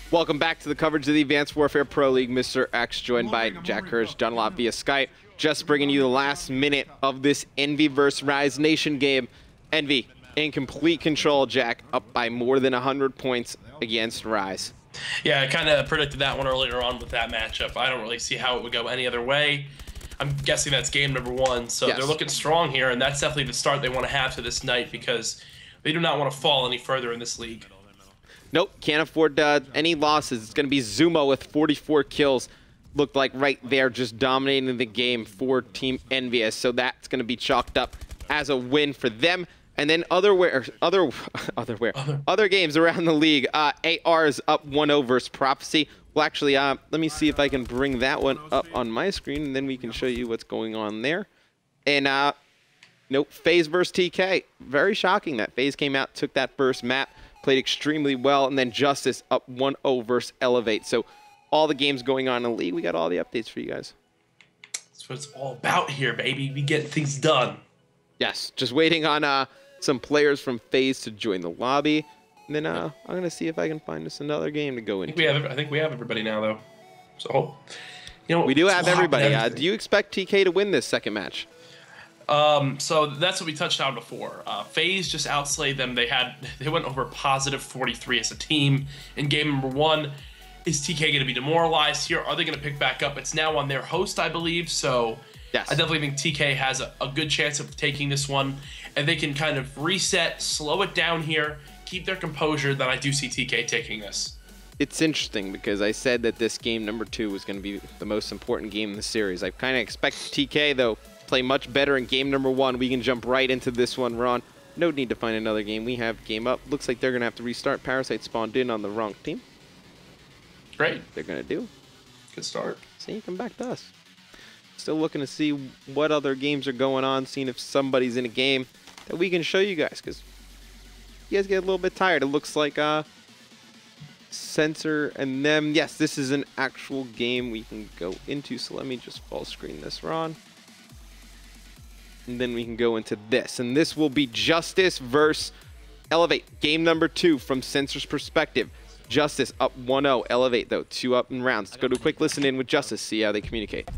Welcome back to the coverage of the Advanced Warfare Pro League. Mr. X joined by Jack Hirsch, done a lot via Skype. Just bringing you the last minute of this Envy vs. Rise Nation game. Envy in complete control, Jack, up by more than 100 points against Rise. Yeah, I kind of predicted that one earlier on with that matchup. I don't really see how it would go any other way. I'm guessing that's game number one, so yes, they're looking strong here, and that's definitely the start they want to have to this night because they do not want to fall any further in this league. Nope, can't afford any losses. It's going to be Zuma with 44 kills. Looked like right there, just dominating the game for Team Envious. So that's going to be chalked up as a win for them. And then other games around the league. AR is up 1-0 versus Prophecy. Well, actually, let me see if I can bring that one up on my screen, and then we can show you what's going on there. And nope, FaZe versus TK. Very shocking that FaZe came out, took that first map, played extremely well, and then Justice up 1-0 versus Elevate. So all the games going on in the league, we got all the updates for you guys. That's what it's all about here, baby. We get things done. Yes, just waiting on some players from FaZe to join the lobby. And then I'm going to see if I can find us another game to go into. I think we have everybody now, though. So, you know, we do have everybody. Do you expect TK to win this second match? So that's what we touched on before. FaZe just outslayed them. They went over positive 43 as a team in game number one. Is TK going to be demoralized here? Are they going to pick back up? It's now on their host, I believe. So yes, I definitely think TK has a good chance of taking this one, and they can kind of reset, slow it down here, keep their composure. Then I do see TK taking this. It's interesting because I said that this game number 2 was going to be the most important game in the series. I kind of expect TK, though, play much better in game number 1. We can jump right into this one. We're on. No need to find another game. We have game up. Looks like they're going to have to restart. Parasite spawned in on the wrong team. Great. They're going to do. Good start. See, come back to us. Still looking to see what other games are going on, seeing if somebody's in a game that we can show you guys, because you guys get a little bit tired. It looks like Sensor and them. Yes, this is an actual game we can go into, so let me just full screen this, Ron. And then we can go into this. And this will be Justice versus Elevate. Game number 2 from Sensor's perspective. Justice up 1-0. Elevate, though, 2 up in rounds. Let's go to a quick listen in with Justice, see how they communicate.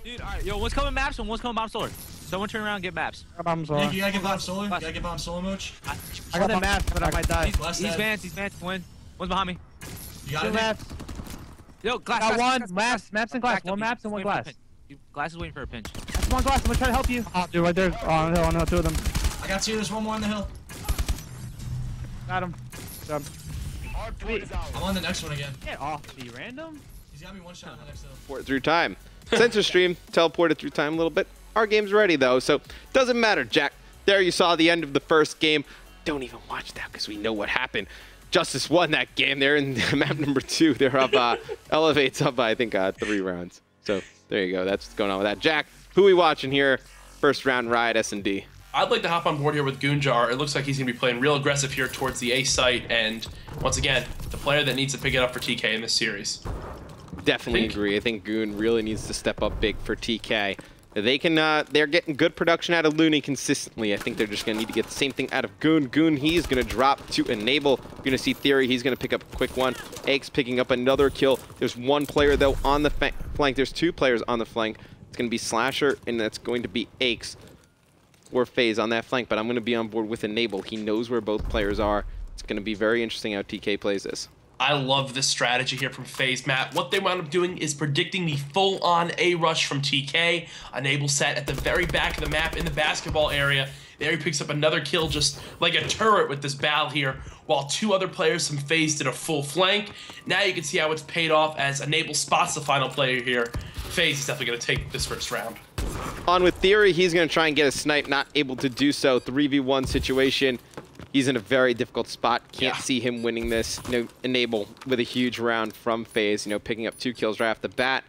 Dude, all right, yo, one's coming maps and one's coming bomb solar. Someone turn around and get maps. Bomb solar. You gotta get bomb solar? You gotta get bomb solar, Mooch? I got the maps, but I might die. He's Vance. One's behind me. You got it? Maps. Yo, glass. Got glass, one. Maps and glass. One maps and one glass. Glass is waiting for a pinch. That's one glass. I'm gonna try to help you. Oh, dude, right there. On the hill, 2 of them. I got 2. There's one more on the hill. Got him. I'm on the next one again. Get off me, random. He's got me one shot on the next hill. Teleport through time. Sensor stream teleported through time a little bit. Our game's ready, though, so doesn't matter, Jack. There you saw the end of the first game. Don't even watch that because we know what happened. Justice won that game. They're in map number 2. They're up, Elevate's up by, I think, 3 rounds. So there you go. That's what's going on with that. Jack, who we watching here? First round Riot S&D. I'd like to hop on board here with Goonjar. It looks like he's going to be playing real aggressive here towards the A site, and once again, the player that needs to pick it up for TK in this series. Definitely agree. I think Goon really needs to step up big for TK. They can, they're getting good production out of Looney consistently. I think they're just going to need to get the same thing out of Goon. Goon, he's going to drop to Enable. You're going to see Theory. He's going to pick up a quick one. Eggs picking up another kill. There's one player, though, on the flank. There's 2 players on the flank. It's going to be Slasher, and that's going to be Aches or FaZe on that flank, but I'm going to be on board with Enable. He knows where both players are. It's going to be very interesting how TK plays this. I love this strategy here from FaZe, Matt. What they wound up doing is predicting the full-on A rush from TK. Enable set at the very back of the map in the basketball area. There he picks up another kill just like a turret with this battle here, while 2 other players from FaZe did a full flank. Now you can see how it's paid off as Enable spots the final player here. FaZe is definitely going to take this first round. On with Theory, he's going to try and get a snipe, not able to do so. 3v1 situation. He's in a very difficult spot. Can't see him winning this. You know, Enable with a huge round from FaZe, you know, picking up 2 kills right off the bat.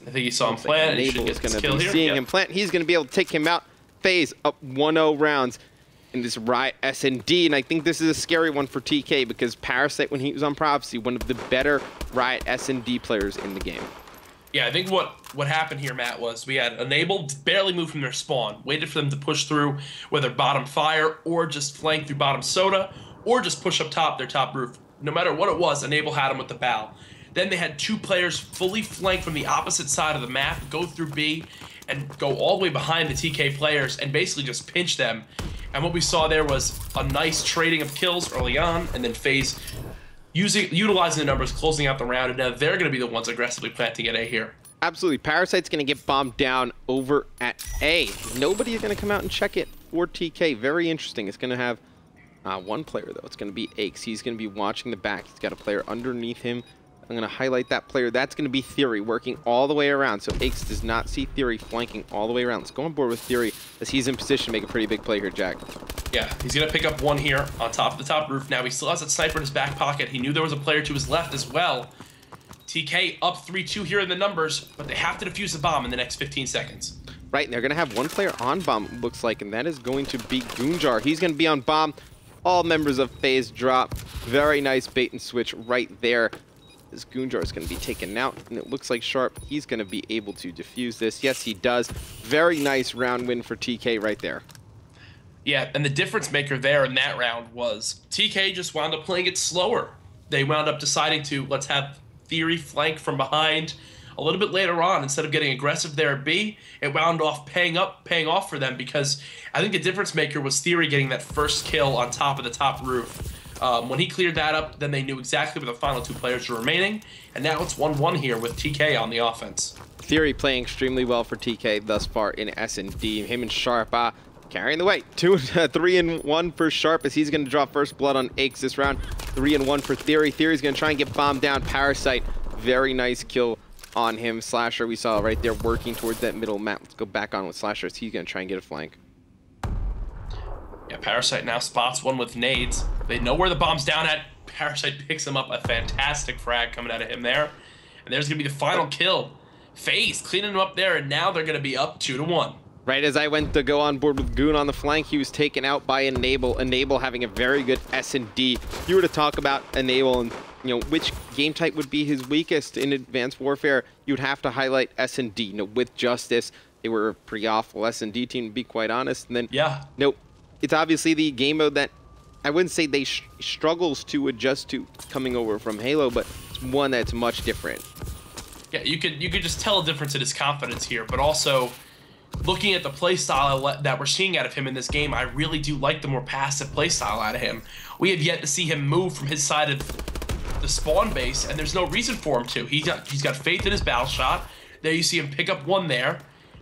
I think he saw him plant. Enable is going to be seeing him plant. He's going to be able to take him out. FaZe up 1-0 rounds in this Riot S&D, and I think this is a scary one for TK because Parasite, when he was on Prophecy, one of the better Riot S&D players in the game. Yeah, I think what happened here, Matt, was we had Enable barely moved from their spawn, waited for them to push through, whether bottom fire or just flank through bottom soda, or just push up top their top roof. no matter what it was, Enable had him with the bow. Then they had 2 players fully flanked from the opposite side of the map, go through B, and go all the way behind the TK players and basically just pinch them. And what we saw there was a nice trading of kills early on, and then FaZe utilizing the numbers, closing out the round, and now they're going to be the ones aggressively planting at A here. Absolutely. Parasite's going to get bombed down over at A. Nobody is going to come out and check it for TK. Very interesting. It's going to have one player, though. It's going to be Aches. He's going to be watching the back. He's got a player underneath him. I'm going to highlight that player. That's going to be Theory working all the way around. So Aches does not see Theory flanking all the way around. Let's go on board with Theory as he's in position to make a pretty big play here, Jack. Yeah, he's going to pick up one here on top of the top roof. Now he still has that sniper in his back pocket. He knew there was a player to his left as well. TK up 3-2 here in the numbers, but they have to defuse the bomb in the next 15 seconds. Right, and they're going to have one player on bomb, it looks like, and that is going to be Goonjar. He's going to be on bomb. All members of FaZe drop. Very nice bait and switch right there. This Goonjar is going to be taken out, and it looks like Sharp, he's going to be able to defuse this. Yes, he does. Very nice round win for TK right there. Yeah, and the difference maker there in that round was TK just wound up playing it slower. They wound up deciding to, let's have Theory flank from behind a little bit later on. Instead of getting aggressive there at B, it wound off paying off for them, because I think the difference maker was Theory getting that first kill on top of the top roof. When he cleared that up, then they knew exactly where the final 2 players were remaining, and now it's 1-1 here with TK on the offense. Theory playing extremely well for TK thus far in S&D. Him and Sharp carrying the weight. 3-1 for Sharp as he's going to draw first blood on Aches this round. 3-1 for Theory. Theory's going to try and get bombed down. Parasite, very nice kill on him. Slasher, we saw right there working towards that middle map. Let's go back on with Slasher as he's going to try and get a flank. Yeah, Parasite now spots one with nades. They know where the bomb's down at. Parasite picks him up. A fantastic frag coming out of him there. And there's going to be the final kill. FaZe cleaning him up there, and now they're going to be up 2-1. Right as I went to go on board with Goon on the flank, he was taken out by Enable. Enable having a very good S&D. If you were to talk about Enable and which game type would be his weakest in Advanced Warfare, you'd have to highlight S&D. With Justice, they were a pretty awful S&D team, to be quite honest. And then, it's obviously the game mode that I wouldn't say they struggles to adjust to coming over from Halo, but it's one that's much different. Yeah, you could just tell a difference in his confidence here, but also looking at the play style that we're seeing out of him in this game, I really do like the more passive play style out of him. We have yet to see him move from his side of the spawn base, and there's no reason for him to. He's got faith in his battle shot. There you see him pick up one there,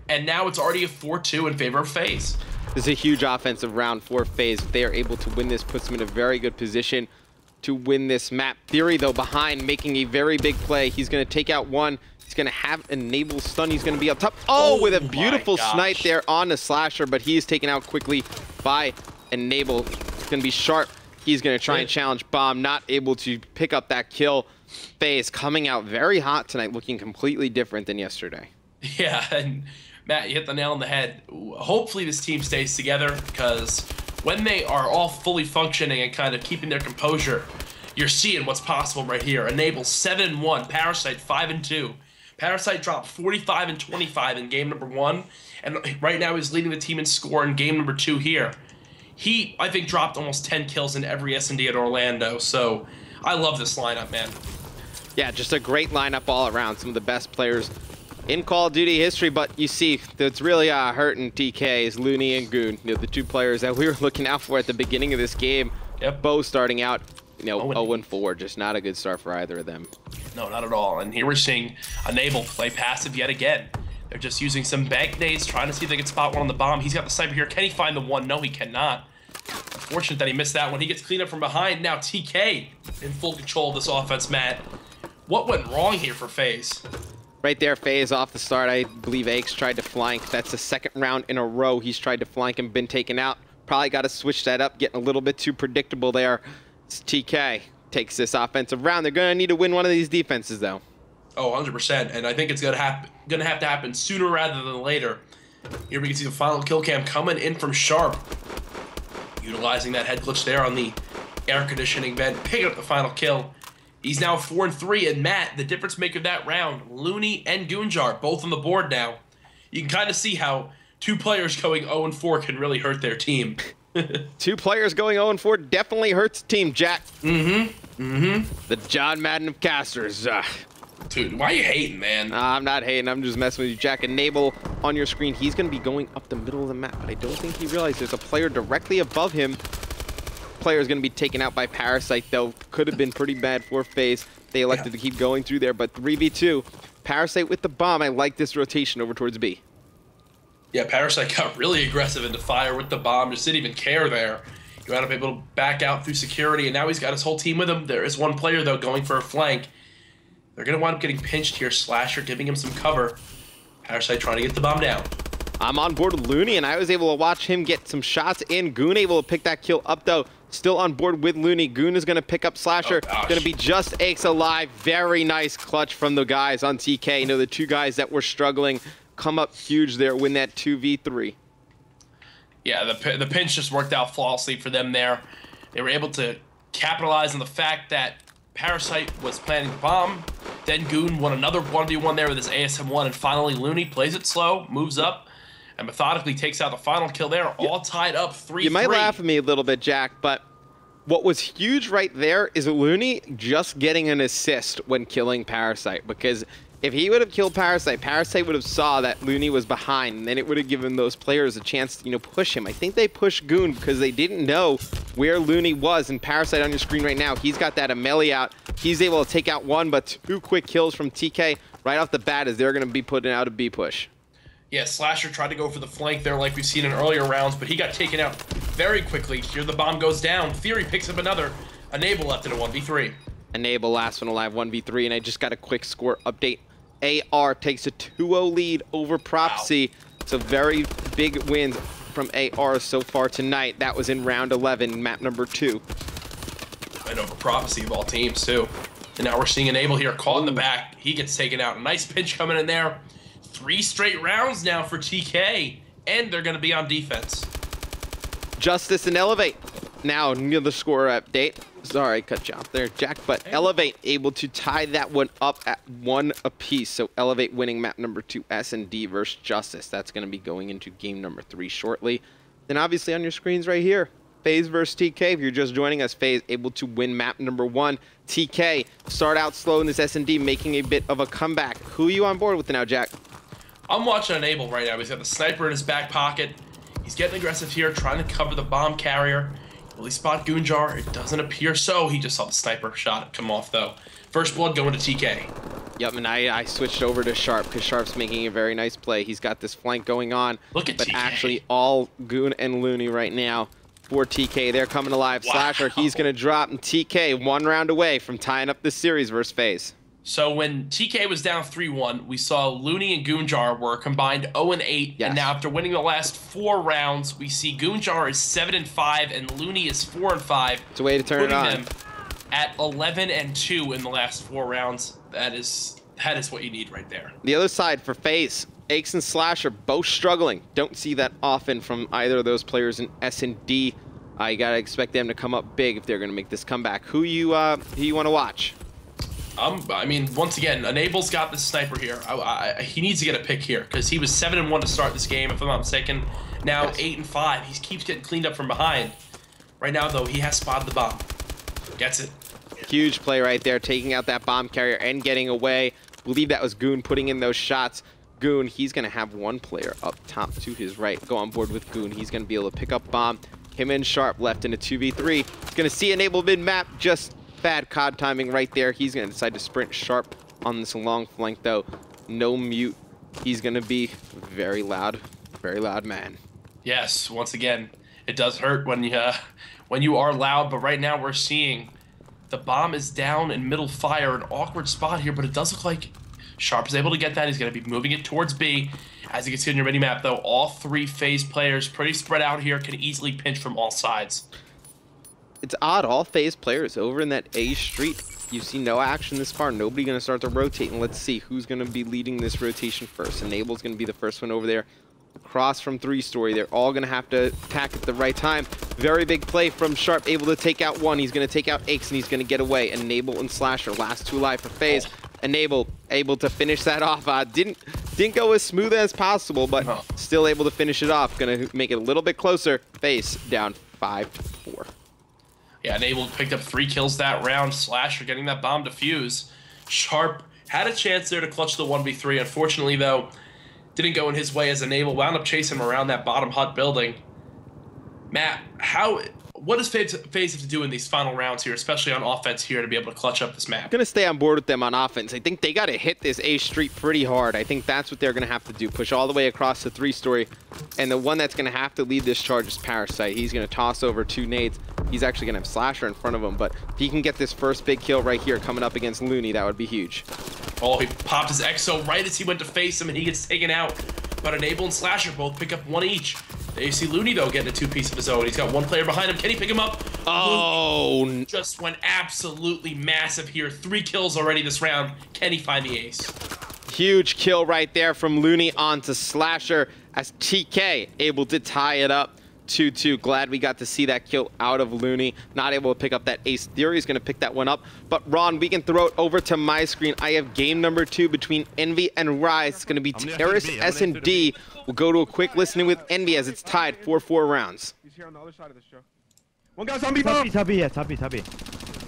and now it's already a 4-2 in favor of FaZe. This is a huge offensive round for FaZe. If they are able to win this, puts them in a very good position to win this map. Theory, though, behind, making a very big play. He's going to take out one. He's going to have Enable stun. He's going to be up top. Oh, with a beautiful snipe there on the Slasher, but he is taken out quickly by Enable. It's going to be Sharp. He's going to try and challenge Bomb, not able to pick up that kill. FaZe coming out very hot tonight, looking completely different than yesterday. Yeah, and Matt, you hit the nail on the head. Hopefully this team stays together, because when they are all fully functioning and kind of keeping their composure, you're seeing what's possible right here. Enable 7-1, Parasite 5-2. Parasite dropped 45 and 25 in game number 1, and right now he's leading the team in score in game number 2 here. He, I think, dropped almost 10 kills in every S&D at Orlando, so I love this lineup, man. Yeah, just a great lineup all around. Some of the best players in Call of Duty history, but you see, that's really hurting TK is Looney and Goon, the 2 players that we were looking out for at the beginning of this game. Yep. Both starting out, 0-4, just not a good start for either of them. No, not at all. And here we're seeing Enable play passive yet again. They're just using some bank nades, trying to see if they can spot one on the bomb. He's got the sniper here. Can he find the one? No, he cannot. Unfortunate that he missed that one. He gets cleaned up from behind. Now TK in full control of this offense, Matt. What went wrong here for FaZe? Right there, FaZe off the start. I believe Aches tried to flank. That's the 2nd round in a row he's tried to flank and been taken out. Probably got to switch that up, getting a little bit too predictable there. It's TK takes this offensive round. They're going to need to win one of these defenses, though. Oh, 100%. And I think it's going to have to happen sooner rather than later. Here we can see the final kill cam coming in from Sharp. Utilizing that head glitch there on the air conditioning vent, picking up the final kill. He's now 4-3, and Matt, the difference maker that round, Looney and Goonjar, both on the board now. You can kind of see how 2 players going 0-4 can really hurt their team. 2 players going 0-4 definitely hurts team, Jack. The John Madden of casters. Dude, why are you hating, man? I'm not hating. I'm just messing with you. Jack, Enable on your screen. He's going to be going up the middle of the map, but I don't think he realized there's a player directly above him. Player is going to be taken out by Parasite, though. Could have been pretty bad for FaZe. They elected to keep going through there, but 3v2. Parasite with the bomb. I like this rotation over towards B. Yeah, Parasite got really aggressive into fire with the bomb. Just didn't even care there. He wound up able to back out through security, and now he's got his whole team with him. There is one player, though, going for a flank. They're going to wind up getting pinched here. Slasher giving him some cover. Parasite trying to get the bomb down. I'm on board with Looney, and I was able to watch him get some shots in. Goon able to pick that kill up, though. Still on board with Looney. Goon is going to pick up Slasher. Going to be just Aches alive. Very nice clutch from the guys on TK. You know, the two guys that were struggling come up huge there, win that 2v3. Yeah, the pinch just worked out flawlessly for them there. They were able to capitalize on the fact that Parasite was planning the bomb. Then Goon won another 1v1 there with his ASM1, and finally Looney plays it slow, moves up, and methodically takes out the final kill there, all tied up 3-3. You might laugh at me a little bit, Jack, but what was huge right there is Looney just getting an assist when killing Parasite, because if he would have killed Parasite, Parasite would have saw that Looney was behind, and then it would have given those players a chance to, you know, push him. I think they pushed Goon because they didn't know where Looney was, and Parasite on your screen right now, he's got that Amelie out. He's able to take out one, but 2 quick kills from TK right off the bat as they're going to be putting out a B push. Yeah, Slasher tried to go for the flank there like we've seen in earlier rounds, but he got taken out very quickly. Here the bomb goes down. Theory picks up another. Enable left in a 1v3. Enable last one alive 1v3, and I just got a quick score update. AR takes a 2-0 lead over Prophecy. Wow. So very big wins from AR so far tonight. That was in round 11, map number 2. And over Prophecy of all teams, too. And now we're seeing Enable here caught in the back. He gets taken out. A nice pinch coming in there. 3 straight rounds now for TK. And they're going to be on defense. Justice and Elevate. Now, near the score update. Sorry, I cut you off there, Jack, but Elevate able to tie that one up at 1 apiece. So Elevate winning map number 2, S&D versus Justice. That's going to be going into game number 3 shortly. Then obviously on your screens right here, FaZe versus TK. If you're just joining us, FaZe able to win map number 1. TK start out slow in this S&D, making a bit of a comeback. Who are you on board with now, Jack? I'm watching Enable right now. He's got the sniper in his back pocket. He's getting aggressive here, trying to cover the bomb carrier. Will he spot Goonjar? It doesn't appear so. He just saw the sniper shot come off, though. First blood going to TK. Yep, and I switched over to Sharp because Sharp's making a very nice play. He's got this flank going on. Look at but TK. Actually, all Goon and Looney right now for TK. They're coming alive. Wow. Slasher, he's going to drop, and TK 1 round away from tying up this series versus FaZe. So when TK was down 3-1, we saw Looney and Goonjar were combined 0-8, yes. And now after winning the last 4 rounds, we see Goonjar is 7-5 and Looney is 4-5. It's a way to turn it on. Them at 11-2 in the last 4 rounds. That is what you need right there. The other side for FaZe, Aches and Slash are both struggling. Don't see that often from either of those players in S&D. You gotta expect them to come up big if they're gonna make this comeback. Who you want to watch? I mean, once again, Enable's got this sniper here. He needs to get a pick here because he was 7-1 to start this game, if I'm not mistaken. Now 8-5. He keeps getting cleaned up from behind. Right now, though, he has spotted the bomb. Gets it. Huge play right there, taking out that bomb carrier and getting away. Believe that was Goon putting in those shots. Goon, he's going to have one player up top to his right. Go on board with Goon. He's going to be able to pick up bomb. Him and Sharp left in a 2v3. He's going to see Enable mid-map. Just bad COD timing right there. He's going to decide to sprint Sharp on this long flank, though. No mute. He's going to be very loud man. Yes, once again, it does hurt when you are loud, but right now we're seeing the bomb is down in middle fire, an awkward spot here, but it does look like Sharp is able to get that. He's going to be moving it towards B. As you can see on your mini-map, though, all 3 FaZe players, pretty spread out here, can easily pinch from all sides. It's odd, all FaZe players over in that A street. You see no action this far. Nobody going to start to rotate, and let's see who's going to be leading this rotation first. Enable's going to be the first one over there. Across from 3-story, they're all going to have to attack at the right time. Very big play from Sharp, able to take out one. He's going to take out Aches, and he's going to get away. Enable and Slasher, last 2 alive for FaZe. Enable able to finish that off. Didn't go as smooth as possible, but still able to finish it off. Going to make it a little bit closer. FaZe down 5-4. Yeah, Enable picked up 3 kills that round. Slasher getting that bomb defuse. Sharp had a chance there to clutch the 1v3. Unfortunately, though, didn't go in his way as Enable wound up chasing him around that bottom hut building. Matt, what does FaZe have to do in these final rounds here, especially on offense here, to be able to clutch up this map? I'm going to stay on board with them on offense. I think they got to hit this A street pretty hard. I think that's what they're going to have to do. Push all the way across the 3-story. And the one that's going to have to lead this charge is Parasite. He's going to toss over 2 nades. He's actually going to have Slasher in front of him. But if he can get this first big kill right here coming up against Looney, that would be huge. Oh, he popped his Exo right as he went to face him, and he gets taken out. But Enable and Slasher both pick up 1 each. There you see Looney, though, getting a 2-piece of his own. He's got 1 player behind him. Can he pick him up? Oh! Looney just went absolutely massive here. 3 kills already this round. Can he find the ace? Huge kill right there from Looney onto Slasher as TK able to tie it up 2-2. Glad we got to see that kill out of Looney. Not able to pick up that ace. Theory's going to pick that one up. But Ron, we can throw it over to my screen. I have game number 2 between Envy and Rise. It's going to be Terrace S&D. We'll go to a quick listening with Envy as it's tied 4-4 rounds. He's here on the other side of this show. One guy's on B. Top B.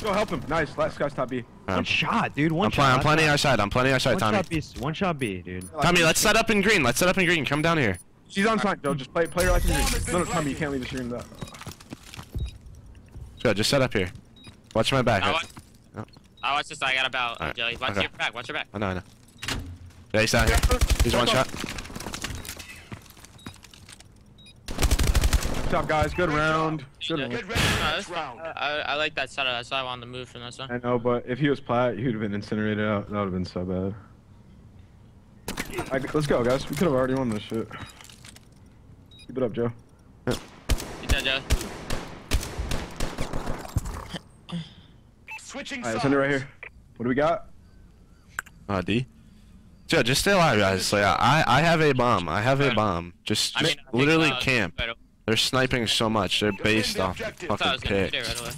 Go help him. Nice. Last guy's top B. One shot, dude. One shot. I'm planning our side. I'm planning our side, Tommy. One shot B, dude. Tommy, let's set up in green. Let's set up in green. Come down here. She's on site, Joe. Just play her like in green. No, Tommy, you can't leave the stream that. So just set up here. Watch my back. I watch this. I got about right. Jelly. Watch your back. Watch your back. I know. Yeah, he's down here. He's 1 shot. Good job, guys. Good round. Good round. I like that setup. That's why I wanted to move from this one. I know, but if he was plat, he would have been incinerated out. That would have been so bad. Let's go, guys. We could have already won this shit. Keep it up, Joe. You dead, Joe? Alright, send it right here. What do we got? D. Joe, just stay alive, guys. Like, I have a bomb. I have a bomb. Just literally camp. They're sniping so much. They're based off fucking picks. Right away.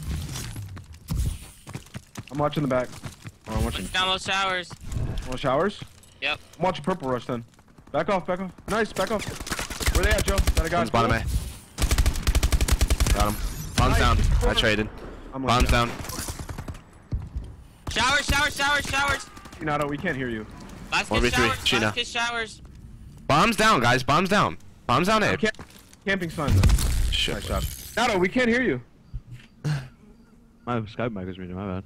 I'm watching the back. Oh, I'm watching. Down low showers. More showers? Yep. I'm watching purple rush then. Back off, back off. Nice, back off. Where they at, Joe? Got a guy. Bottom A. Got him. Bomb's down. I traded. Bomb's down. Showers. Nato, we can't hear you. Last kiss 1v3. showers. Chino. Last kiss showers. Bomb's down, guys. Bomb's down. Bomb's down A. Camping sign though. Shit. Nice shot. Nato, we can't hear you. My Skype mic was muted. My bad.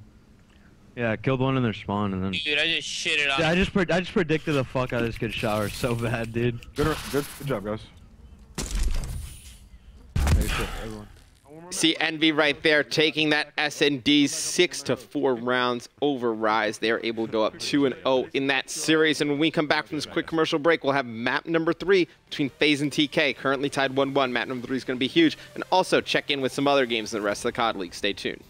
Yeah, I killed one in their spawn and then. Dude, I just shitted on. Yeah, I just predicted the fuck out of this kid's shower so bad, dude. Good job, guys. See Envy right there taking that S&D 6-4 rounds over Rise. They are able to go up 2-0 in that series. And when we come back from this quick commercial break, we'll have map number 3 between FaZe and TK, currently tied 1-1. Map number 3 is going to be huge. And also check in with some other games in the rest of the COD League. Stay tuned.